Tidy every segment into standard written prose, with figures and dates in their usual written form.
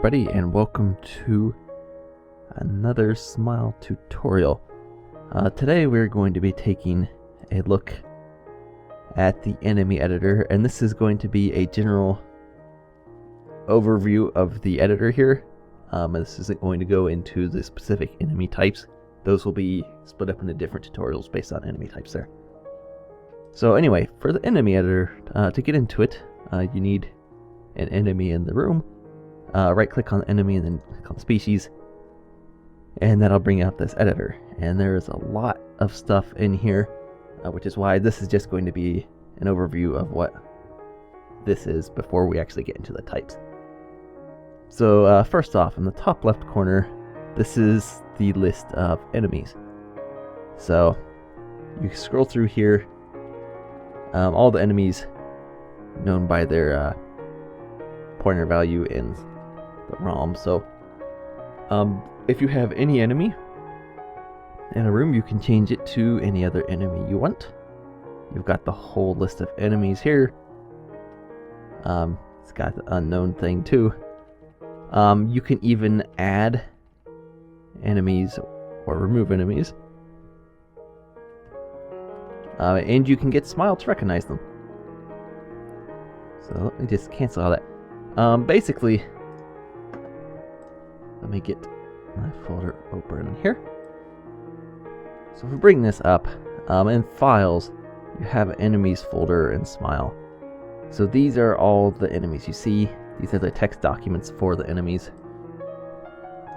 everybody, and welcome to another Smile tutorial. Today we're going to be taking a look at the enemy editor, and this is going to be a general overview of the editor here. This isn't going to go into the specific enemy types. Those will be split up into different tutorials based on enemy types there. So anyway, for the enemy editor, to get into it, you need an enemy in the room. Right click on the enemy and then click on species, and that'll bring out this editor. And there's a lot of stuff in here, which is why this is just going to be an overview of what this is before we actually get into the types. So first off, in the top left corner, this is the list of enemies. So you scroll through here, all the enemies known by their pointer value in the ROM. So if you have any enemy in a room, you can change it to any other enemy you want. You've got the whole list of enemies here. It's got the unknown thing too. You can even add enemies or remove enemies, and you can get Smile to recognize them. So let me just cancel all that. Basically, let me get my folder open here. So if we bring this up, in files, you have enemies folder and Smile. So these are all the enemies you see. These are the text documents for the enemies.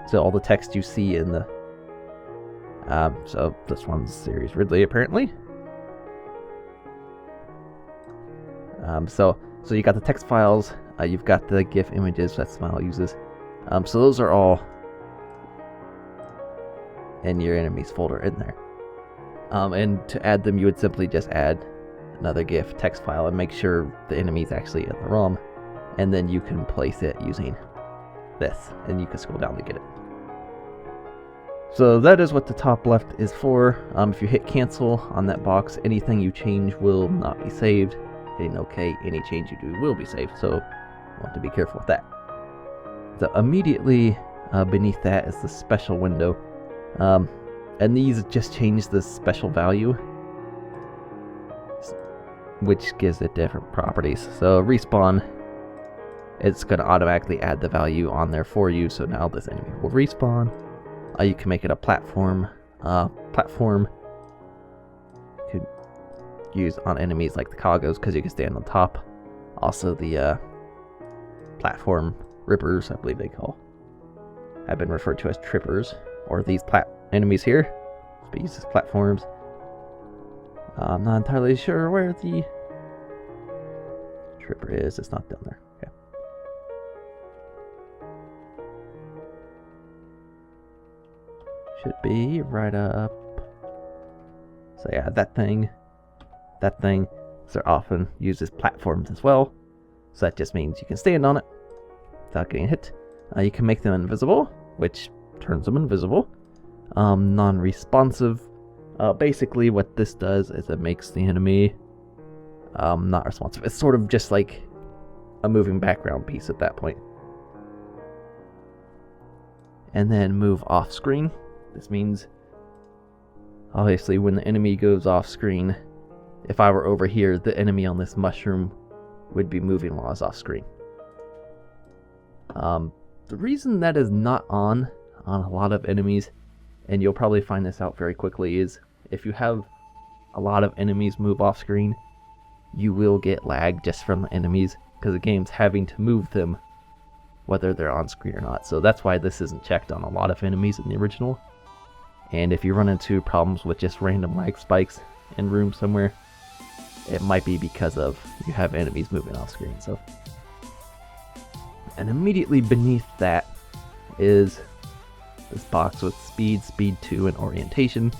So all the text you see in the, so this one's Series Ridley apparently. So you got the text files, you've got the GIF images that Smile uses. So those are all in your enemies folder in there. And to add them, you would simply just add another GIF text file and make sure the enemy is actually in the ROM. And then you can place it using this, and you can scroll down to get it. So that is what the top left is for. If you hit cancel on that box, anything you change will not be saved. Hitting OK, any change you do will be saved, so you want to be careful with that. So immediately beneath that is the special window, and these just change the special value, which gives it different properties. So respawn, it's going to automatically add the value on there for you, so now this enemy will respawn. You can make it a platform. Platform you could use on enemies like the Kagos because you can stand on top. Also the platform rippers, I believe have been referred to as trippers, or these enemies here, but use as platforms. I'm not entirely sure where the tripper is. It's not down there. Okay. Should be right up. So yeah, that thing. So they're often used as platforms as well. So that just means you can stand on it without getting hit. You can make them invisible, which turns them invisible. Non-responsive. Basically what this does is it makes the enemy not responsive. It's sort of just like a moving background piece at that point. And then move off screen. This means, obviously, when the enemy goes off screen, if I were over here, the enemy on this mushroom would be moving while I was off screen. The reason that is not on a lot of enemies, and you'll probably find this out very quickly, is if you have a lot of enemies move off screen, you will get lag just from the enemies, because the game's having to move them whether they're on screen or not. So that's why this isn't checked on a lot of enemies in the original. And if you run into problems with just random lag spikes in rooms somewhere, it might be because of you have enemies moving off screen. So, and immediately beneath that is this box with speed, speed 2, and orientation,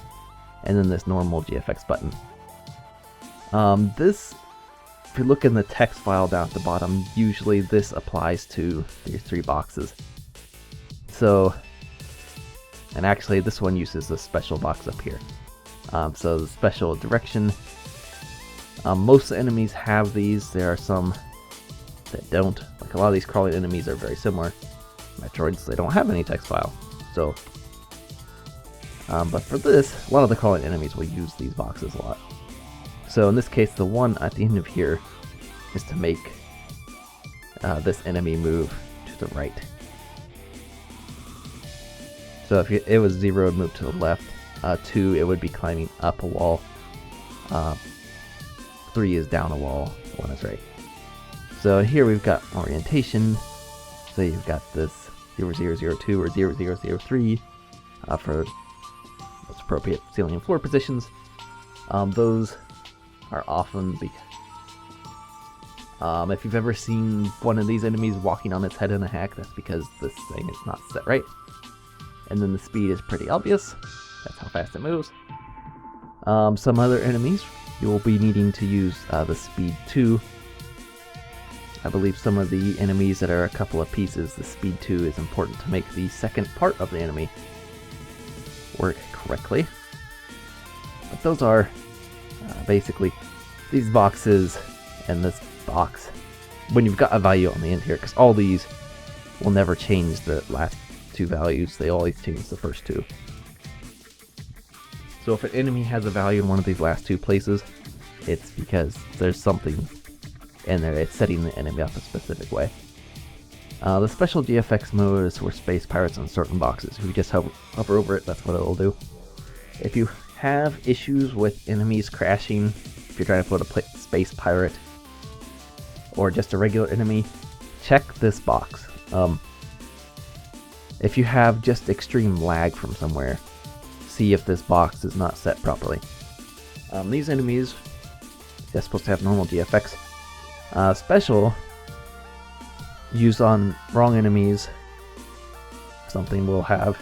and then this normal GFX button. This, if you look in the text file down at the bottom, usually this applies to these three boxes. So, and actually this one uses the special box up here. So the special direction, most enemies have these. There are some that don't. Like a lot of these crawling enemies are very similar. Metroids, they don't have any text file. So, but for this, a lot of the crawling enemies will use these boxes a lot. So in this case, the one at the end of here is to make this enemy move to the right. So if it was 0, it would move to the left. 2, it would be climbing up a wall. 3 is down a wall. 1 is right. So here we've got orientation. So you've got this 0002 or 0003 for most appropriate ceiling and floor positions. Those are often if you've ever seen one of these enemies walking on its head in a hack, that's because this thing is not set right. And then the speed is pretty obvious. That's how fast it moves. Some other enemies, you will be needing to use the speed 2. I believe some of the enemies that are a couple of pieces, the speed 2 is important to make the second part of the enemy work correctly. But those are basically these boxes and this box. When you've got a value on the end here, because all these will never change the last 2 values, they always change the first 2. So if an enemy has a value in one of these last 2 places, it's because there's something in there. It's setting the enemy up a specific way. The special GFX mode is for space pirates on certain boxes. If you just hover over it, that's what it'll do. If you have issues with enemies crashing, if you're trying to put a space pirate or just a regular enemy, check this box. If you have just extreme lag from somewhere, see if this box is not set properly. These enemies, they're supposed to have normal GFX. Special, used on wrong enemies, something will have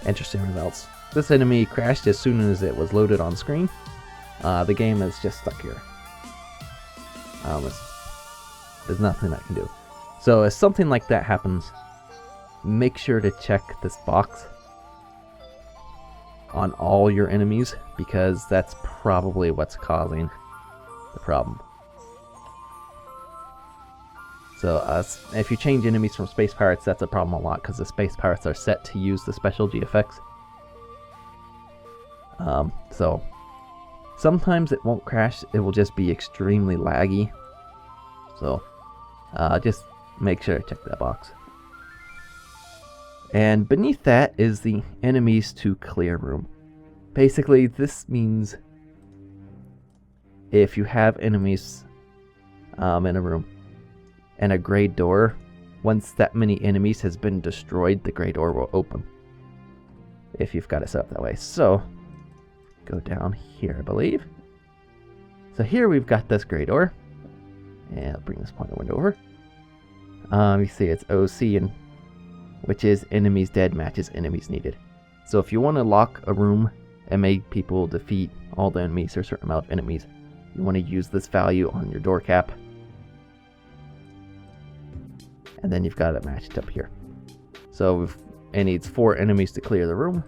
interesting results. This enemy crashed as soon as it was loaded on screen. The game is just stuck here. There's nothing I can do. So if something like that happens, make sure to check this box on all your enemies, because that's probably what's causing the problem. So if you change enemies from space pirates, that's a problem a lot, because the space pirates are set to use the special GFX. So sometimes it won't crash, it will just be extremely laggy. So just make sure to check that box. And beneath that is the enemies to clear room. Basically, this means if you have enemies in a room and a gray door, once that many enemies has been destroyed, the gray door will open. If you've got it set up that way. So, go down here, I believe. So here we've got this gray door. And I'll bring this pointer window over. You see it's OC, and which is enemies dead matches enemies needed. So if you want to lock a room and make people defeat all the enemies or a certain amount of enemies, you want to use this value on your door cap. And then you've got it matched up here. So it needs 4 enemies to clear the room.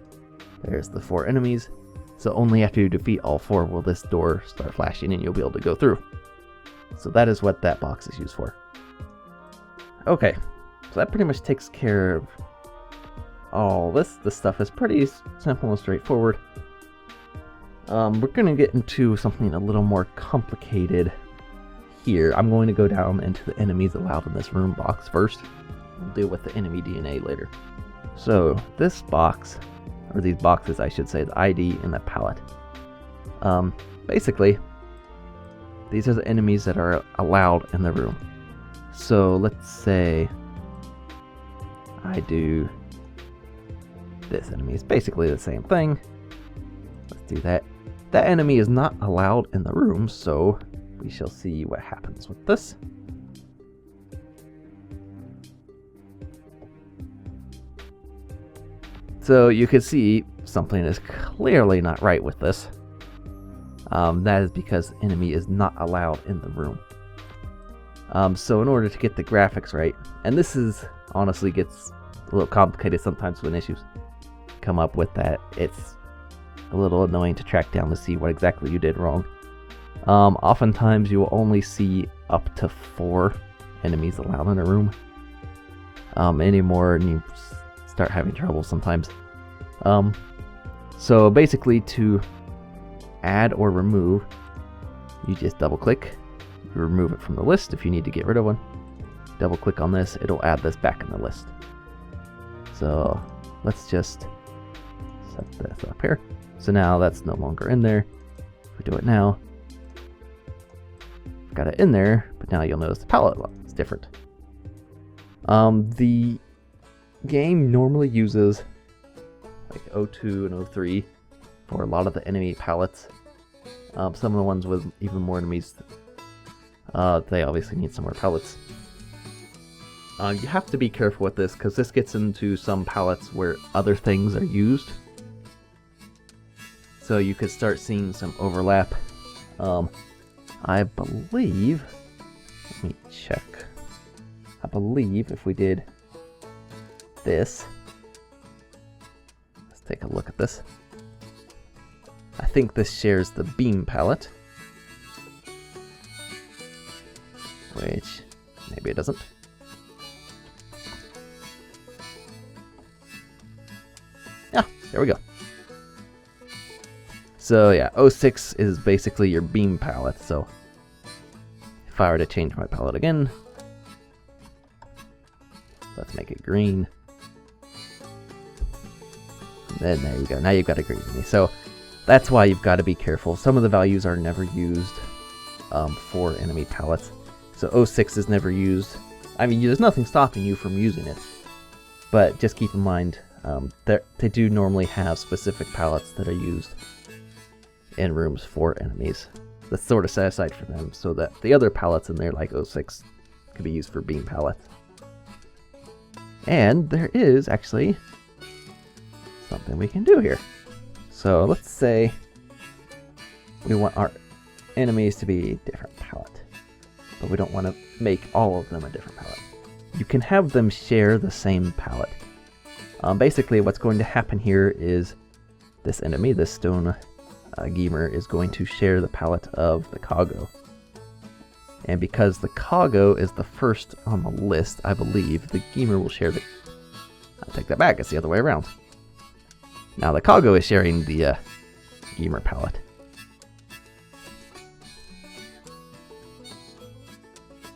There's the 4 enemies. So only after you defeat all 4 will this door start flashing and you'll be able to go through. So that is what that box is used for. Okay, so that pretty much takes care of all this. This stuff is pretty simple and straightforward. We're going to get into something a little more complicated here. I'm going to go down into the enemies allowed in this room box first. We'll deal with the enemy DNA later. So this box, or these boxes I should say, the ID and the palette. Basically, these are the enemies that are allowed in the room. So let's say I do this enemy. It's basically the same thing. Let's do that. That enemy is not allowed in the room, so we shall see what happens with this. So you can see something is clearly not right with this. That is because the enemy is not allowed in the room. So in order to get the graphics right, and this is honestly gets a little complicated sometimes when issues come up with that. It's a little annoying to track down to see what exactly you did wrong. Oftentimes you will only see up to 4 enemies allowed in a room. anymore, and you start having trouble sometimes. So basically, to add or remove, you just double click, you remove it from the list if you need to get rid of one. Double click on this, it'll add this back in the list. So let's just set this up here. So now that's no longer in there. If we do it now, I've got it in there, but now you'll notice the palette is different. The game normally uses like 02 and 03 for a lot of the enemy palettes. Some of the ones with even more enemies, they obviously need some more palettes. You have to be careful with this, because this gets into some palettes where other things are used. So you could start seeing some overlap. I believe, let me check. I believe if we did this, let's take a look at this. I think this shares the beam palette, which maybe it doesn't. Yeah, there we go. So yeah, 06 is basically your beam palette. So if I were to change my palette again, let's make it green. And then there you go. Now you've got a green enemy. So that's why you've got to be careful. Some of the values are never used for enemy palettes. So 06 is never used. I mean, there's nothing stopping you from using it. But just keep in mind, they do normally have specific palettes that are used in rooms for enemies. That's sort of set aside for them, so that the other palettes in there, like 06, could be used for beam palettes. And there is actually something we can do here. So let's say we want our enemies to be a different palette, but we don't want to make all of them a different palette. You can have them share the same palette. Basically what's going to happen here is this enemy, this stone Gamer, is going to share the palette of the Kago. And because the Kago is the first on the list, I believe the Gamer will share the... I'll take that back, it's the other way around. Now the Kago is sharing the Gamer palette.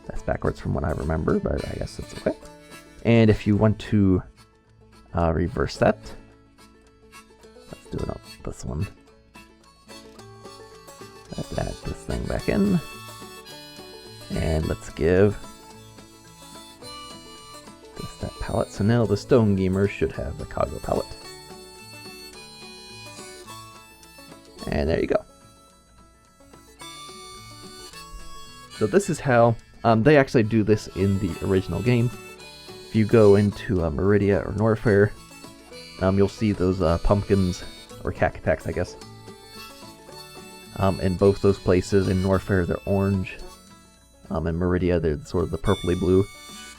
That's backwards from what I remember, but I guess it's okay. And if you want to reverse that, let's do it on this one. Let's add this thing back in. And let's give this that palette. So now the Stone Gamer should have the Kago palette. And there you go. So this is how they actually do this in the original game. If you go into Meridia or Norfair, you'll see those pumpkins, or cacatacs, I guess. In both those places. In Norfair, they're orange. In Meridia, they're sort of the purpley blue.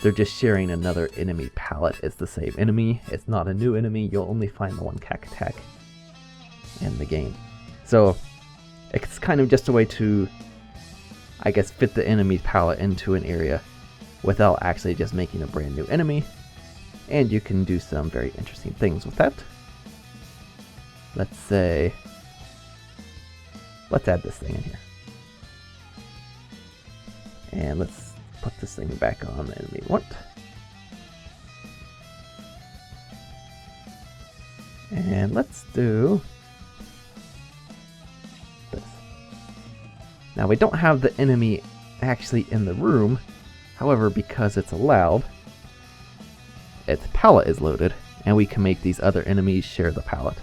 They're just sharing another enemy palette. It's the same enemy. It's not a new enemy. You'll only find the one cacatac in the game. So it's kind of just a way to, I guess, fit the enemy palette into an area without actually just making a brand new enemy. And you can do some very interesting things with that. Let's say, let's add this thing in here. And let's put this thing back on the enemy we want. And let's do this. Now we don't have the enemy actually in the room. However, because it's allowed, its palette is loaded, and we can make these other enemies share the palette.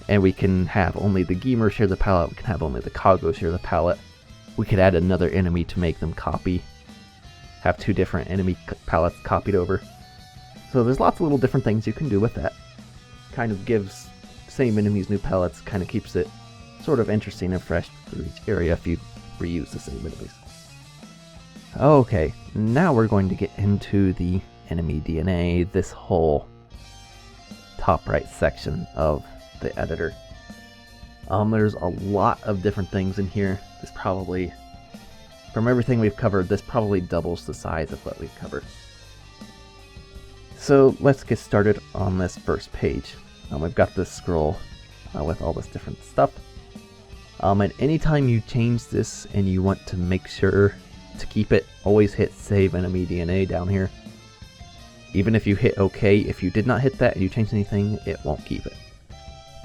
And we can have only the Gamer share the palette, we can have only the Kago share the palette. We could add another enemy to make them copy. Have two different enemy palettes copied over. So there's lots of little different things you can do with that. Kind of gives same enemies new palettes, kind of keeps it sort of interesting and fresh for each area if you reuse the same enemies. Okay, now we're going to get into the enemy DNA, this whole top right section of the editor. There's a lot of different things in here. There's probably from everything we've covered, this probably doubles the size of what we've covered. So let's get started on this first page. We've got this scroll with all this different stuff. And anytime you change this and you want to make sure to keep it, always hit Save Enemy DNA down here. Even if you hit OK, if you did not hit that and you change anything, it won't keep it.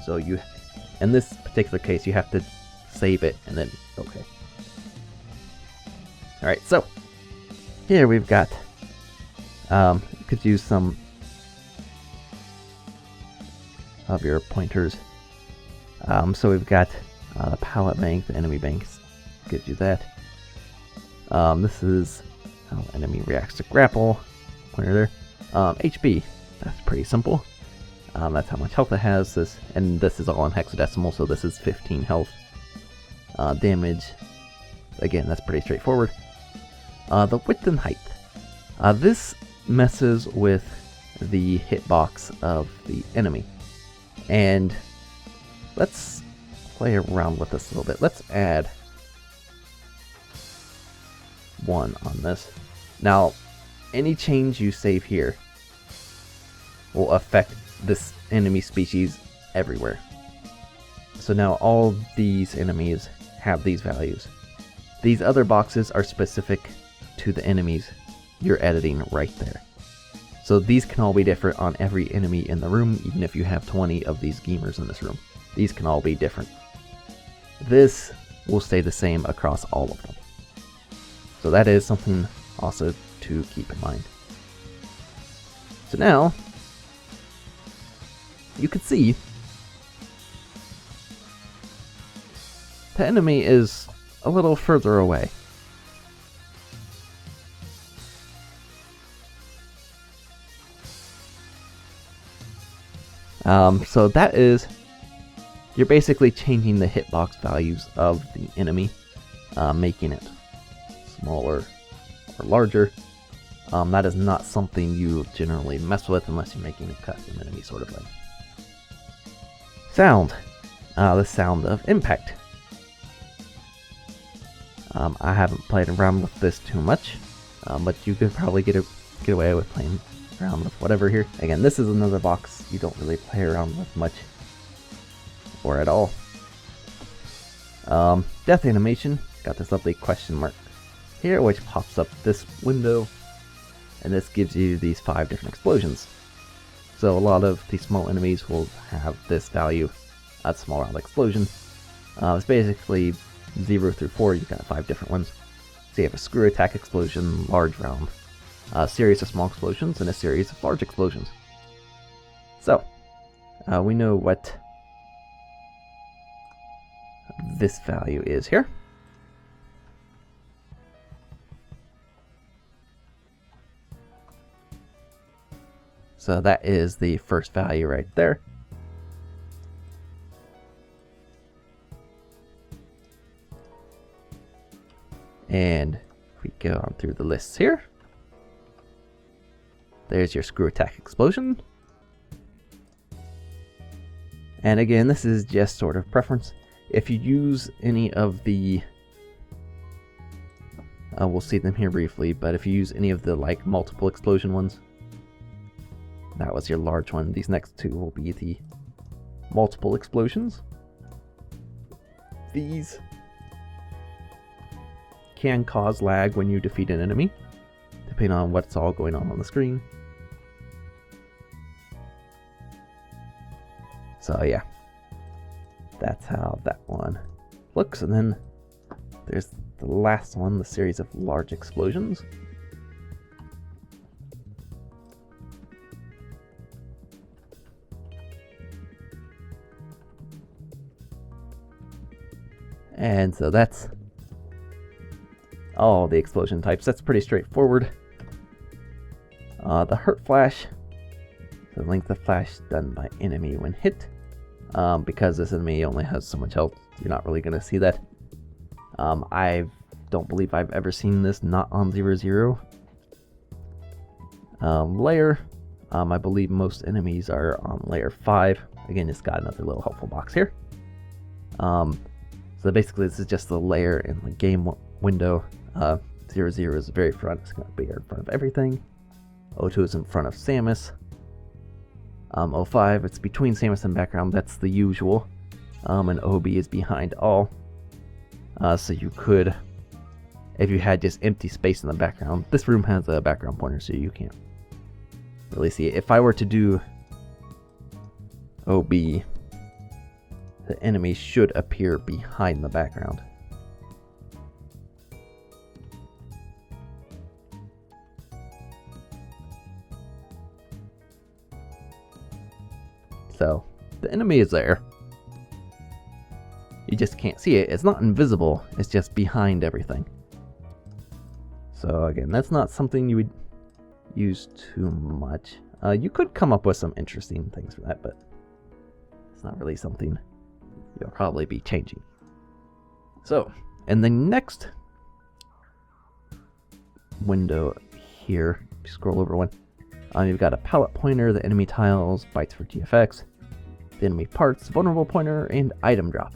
So you, in this particular case, you have to save it and then OK. Alright, so here we've got, you could use some of your pointers. So we've got the pallet bank, the enemy banks, gives you that. This is how the enemy reacts to grapple, pointer there. HP, that's pretty simple. That's how much health it has. This, and this is all in hexadecimal, so this is 15 health. Damage, again, that's pretty straightforward. The width and height. This messes with the hitbox of the enemy. And let's play around with this a little bit. Let's add 1 on this. Now, any change you save here will affect this enemy species everywhere. So now all these enemies have these values. These other boxes are specific to the enemies you're editing right there. So these can all be different on every enemy in the room, even if you have 20 of these gamers in this room. These can all be different. This will stay the same across all of them. So that is something also to keep in mind. So now, you can see the enemy is a little further away. So that is, you're basically changing the hitbox values of the enemy, making it smaller or larger. That is not something you generally mess with unless you're making a custom enemy sort of thing. Sound. The sound of impact. I haven't played around with this too much, but you could probably get away with playing around with whatever here. Again, this is another box you don't really play around with much or at all. Death animation. Got this lovely question mark here, which pops up this window, and this gives you these 5 different explosions. So a lot of these small enemies will have this value, a small round explosion. It's basically 0 through 4, you've got 5 different ones. So you have a screw attack explosion, large round, a series of small explosions, and a series of large explosions. So, we know what this value is here. So that is the first value right there. And if we go on through the lists here, there's your screw attack explosion. And again, this is just sort of preference. If you use any of the, we'll see them here briefly, but if you use any of the like multiple explosion ones, that was your large one. These next 2 will be the multiple explosions. These can cause lag when you defeat an enemy, depending on what's all going on the screen. So yeah, that's how that one looks. And then there's the last one, the series of large explosions. And so that's all the explosion types. That's pretty straightforward. The hurt flash, the length of flash done by enemy when hit. Because this enemy only has so much health, you're not really going to see that. I don't believe I've ever seen this not on 0-0. Layer, I believe most enemies are on layer 5. Again, it's got another little helpful box here. So basically this is just the layer in the game window. 00 is the very front. It's going to be in front of everything. 02 is in front of Samus. 05, it's between Samus and background. That's the usual. And OB is behind all. So you could, if you had just empty space in the background, this room has a background pointer, so you can't really see it. If I were to do OB, the enemy should appear behind the background. So, the enemy is there. You just can't see it. It's not invisible, it's just behind everything. So again, that's not something you would use too much. You could come up with some interesting things for that, but it's not really something you'll probably be changing. So, in the next window here, scroll over one, you've got a palette pointer, the enemy tiles, bytes for GFX, the enemy parts, vulnerable pointer, and item drop.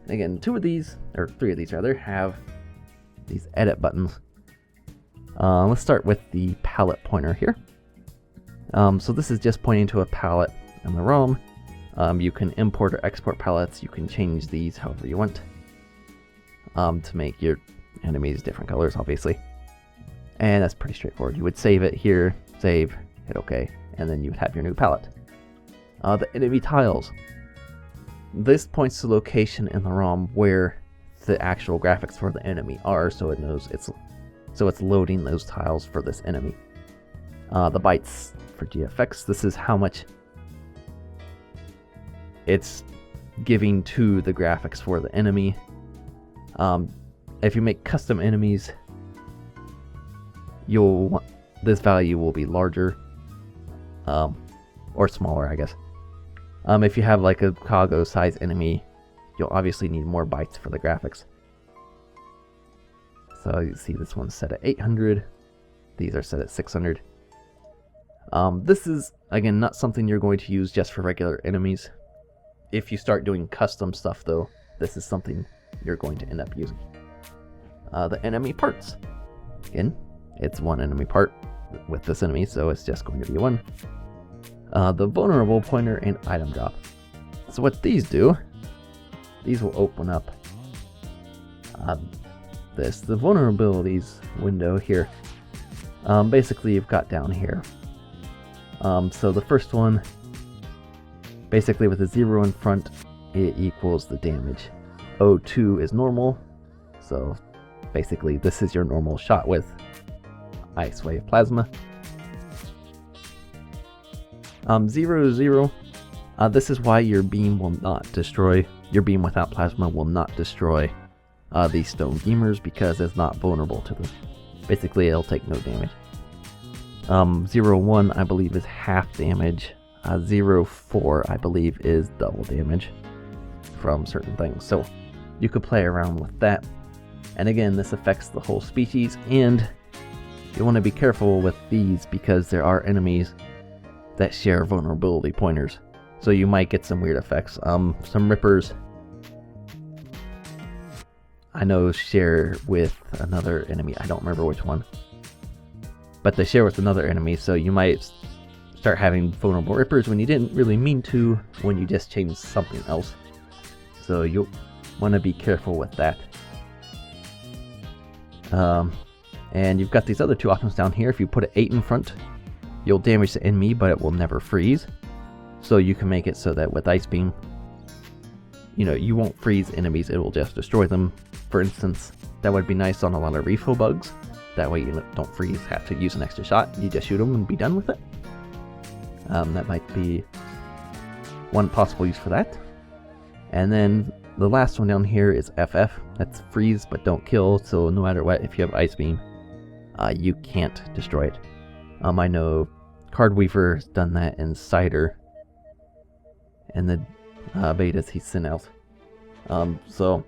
Again, 2 of these, or 3 of these rather, have these edit buttons. Let's start with the palette pointer here. So this is just pointing to a palette in the ROM. You can import or export palettes. You can change these however you want to make your enemies different colors, obviously. And that's pretty straightforward. You would save it here, save, hit OK, and then you would have your new palette. The enemy tiles. This points to the location in the ROM where the actual graphics for the enemy are, so it knows it's loading those tiles for this enemy. The bytes for GFX, this is how much it's giving to the graphics for the enemy. If you make custom enemies, this value will be larger, or smaller, I guess. If you have like a cargo size enemy, you'll obviously need more bytes for the graphics. So you see this one's set at 800. These are set at 600. This is, again, not something you're going to use just for regular enemies. If you start doing custom stuff, though, this is something you're going to end up using. The enemy parts. Again, it's one enemy part with this enemy, so it's just going to be one. The vulnerable pointer and item drop. So what these do, these will open up the vulnerabilities window here. Basically, you've got down here. So the first one, basically with a 0 in front, it equals the damage. 02 is normal, so basically this is your normal shot with Ice Wave Plasma. 00, this is why your beam will not destroy, your beam without plasma will not destroy these stone beamers because it's not vulnerable to them. Basically, it'll take no damage. 01, I believe, is half damage. 04, I believe, is double damage from certain things. So you could play around with that. And again, this affects the whole species, and you want to be careful with these because there are enemies that share vulnerability pointers, so you might get some weird effects. Some rippers I know share with another enemy. I don't remember which one, but they share with another enemy, so you might start having vulnerable rippers when you didn't really mean to, when you just changed something else. So you'll want to be careful with that. And you've got these other 2 options down here. If you put an 8 in front, you'll damage the enemy, but it will never freeze. So you can make it so that with Ice Beam, you won't freeze enemies, it will just destroy them. For instance, that would be nice on a lot of refill bugs. That way you don't freeze, have to use an extra shot. You just shoot them and be done with it. That might be one possible use for that. And then the last one down here is FF. That's freeze but don't kill, so no matter what, if you have Ice Beam, you can't destroy it. I know Card Weaver has done that in Cider and the betas he sent out. So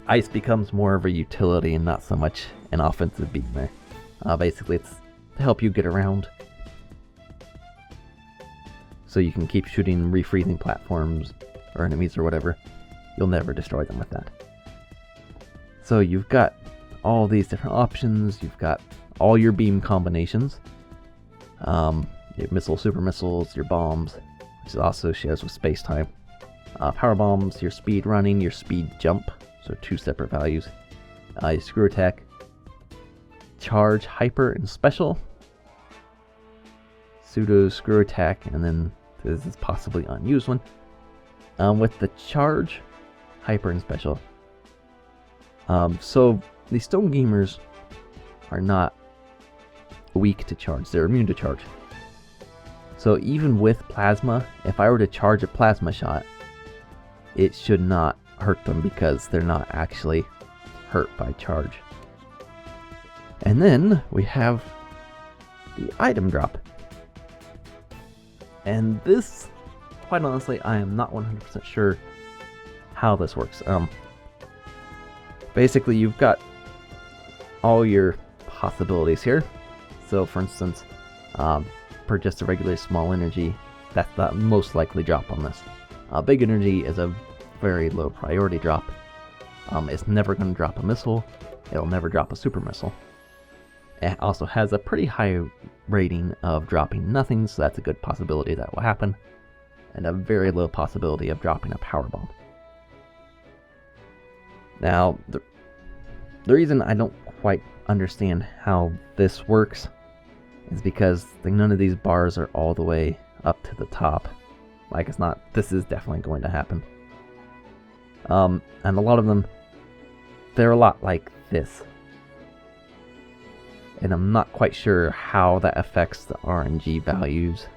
Ice becomes more of a utility and not so much an offensive beam there. Basically, it's to help you get around, so you can keep shooting refreezing platforms or enemies or whatever. You'll never destroy them with that. So you've got all these different options. You've got all your beam combinations, your missile, super missiles, your bombs, which also shares with space-time. Power bombs, your speed running, your speed jump, so 2 separate values. Your screw attack, charge, hyper, and special. Pseudo, screw attack, and then this is possibly unused one. With the charge, hyper, and special. So the stone gamers are not weak to charge, they're immune to charge. So even with plasma, if I were to charge a plasma shot, it should not hurt them because they're not actually hurt by charge. And then we have the item drop. And this, quite honestly, I am not 100% sure how this works. Basically, you've got all your possibilities here. So for instance, for just a regular small energy, that's the most likely drop on this. Big energy is a very low priority drop. It's never going to drop a missile. It'll never drop a super missile. It also has a pretty high rating of dropping nothing, so that's a good possibility that will happen. And a very low possibility of dropping a power bomb. Now, the reason I don't quite understand how this works is because none of these bars are all the way up to the top. Like, it's not, this is definitely going to happen. And a lot of them, they're a lot like this. And I'm not quite sure how that affects the RNG values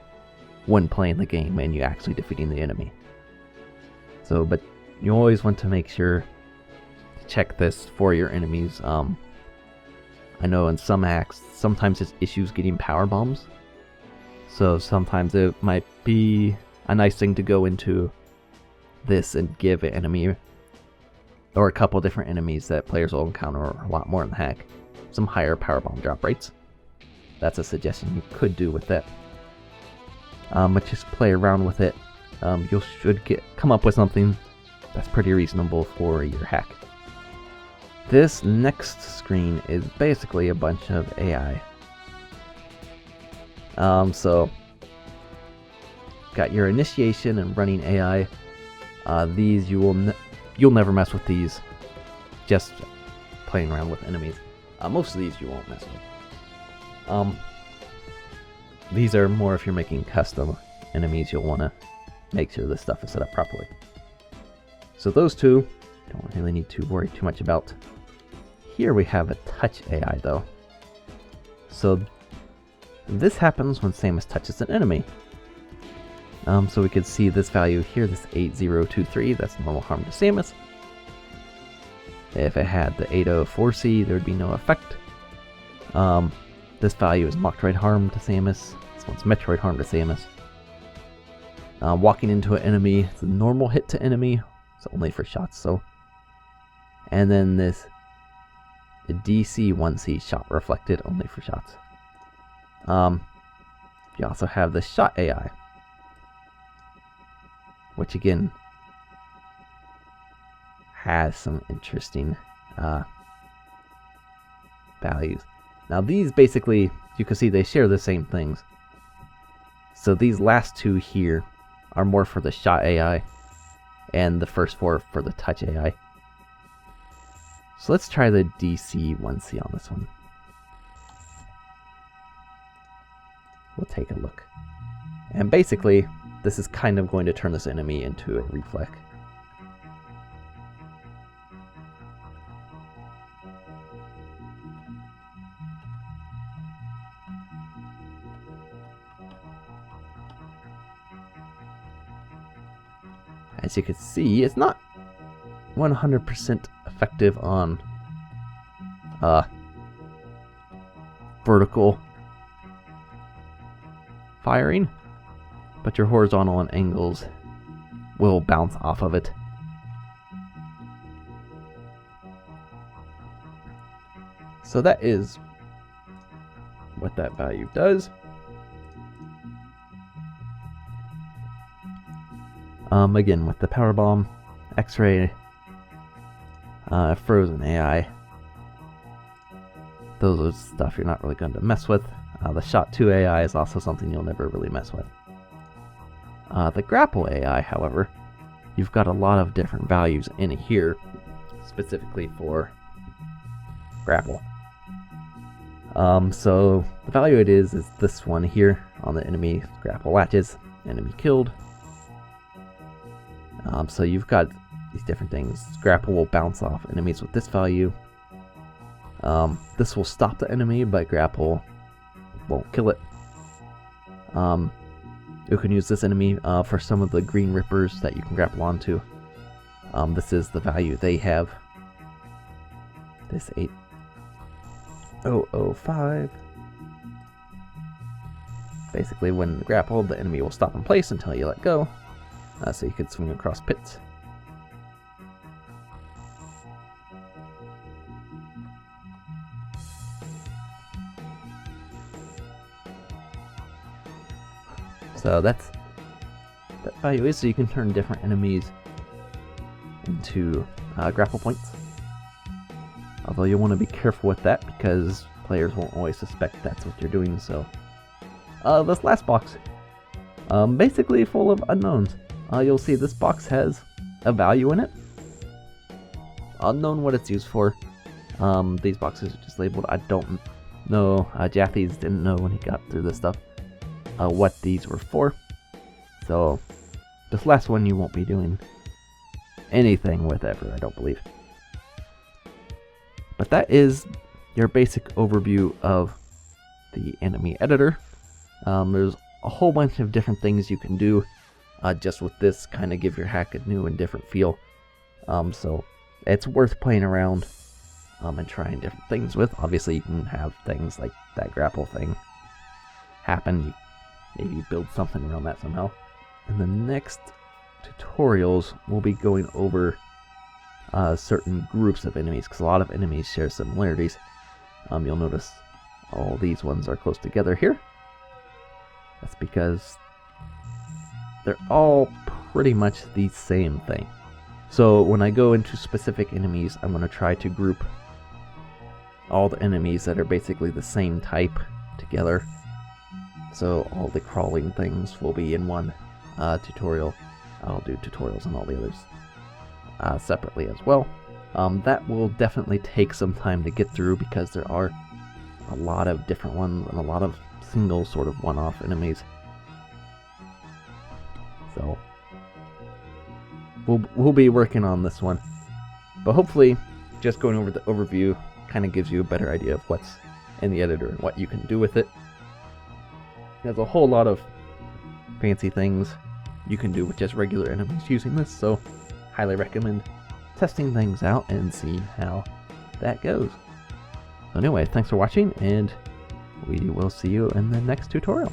when playing the game and you actually defeating the enemy. So, but you always want to make sure to check this for your enemies. I know in some acts, sometimes it's issues getting power bombs. So sometimes it might be a nice thing to go into this and give an enemy, or a couple different enemies that players will encounter a lot more in the hack, some higher power bomb drop rates. That's a suggestion you could do with that. But just play around with it. You should come up with something that's pretty reasonable for your hack. This next screen is basically a bunch of AI. So got your initiation and running AI. These you'll never mess with these. Just playing around with enemies. Most of these you won't mess with. These are more if you're making custom enemies. You'll want to make sure this stuff is set up properly. So those two, don't really need to worry too much about. Here we have a touch AI though. So this happens when Samus touches an enemy. So we could see this value here, this 8023, that's normal harm to Samus. If it had the 804C, there would be no effect. This value is Moctroid harm to Samus. This one's Metroid harm to Samus. Walking into an enemy, it's a normal hit to enemy. It's only for shots, so. And then this the DC 1C shot reflected only for shots. You also have the shot AI, which again has some interesting values. Now these basically, you can see they share the same things. So these last two here are more for the shot AI, and the first four for the touch AI. So let's try the DC 1C on this one. We'll take a look. And basically, this is kind of going to turn this enemy into a reflect. As you can see, it's not 100% effective on vertical firing, but your horizontal angles will bounce off of it. So that is what that value does. Again, with the power bomb, X-ray, frozen AI, those are stuff you're not really going to mess with. The Shot 2 AI is also something you'll never really mess with. The Grapple AI, however, you've got a lot of different values in here, specifically for grapple. So the value it is this one here on the enemy grapple latches, enemy killed. So you've got these different things. Grapple will bounce off enemies with this value. This will stop the enemy, but grapple won't kill it. You can use this enemy for some of the green rippers that you can grapple onto. This is the value they have. This 8005. Basically, when grappled, the enemy will stop in place until you let go. So you could swing across pits. So that value is so you can turn different enemies into grapple points. Although you want to be careful with that because players won't always suspect that's what you're doing. So this last box, basically full of unknowns. You'll see this box has a value in it. Unknown what it's used for. These boxes are just labeled. I don't know. Jathys didn't know when he got through this stuff what these were for. So this last one you won't be doing anything with ever, I don't believe. But that is your basic overview of the enemy editor. There's a whole bunch of different things you can do just with this, kind of give your hack a new and different feel. So it's worth playing around and trying different things with. Obviously you can have things like that grapple thing happen. Maybe build something around that somehow. In the next tutorials, we'll be going over certain groups of enemies, because a lot of enemies share similarities. You'll notice all these ones are close together here. That's because they're all pretty much the same thing. So when I go into specific enemies, I'm going to try to group all the enemies that are basically the same type together. So all the crawling things will be in one tutorial. I'll do tutorials on all the others separately as well. That will definitely take some time to get through because there are a lot of different ones and a lot of single sort of one-off enemies. So we'll be working on this one. But hopefully just going over the overview kind of gives you a better idea of what's in the editor and what you can do with it. There's a whole lot of fancy things you can do with just regular enemies using this, so highly recommend testing things out and seeing how that goes. So anyway, thanks for watching, and we will see you in the next tutorial.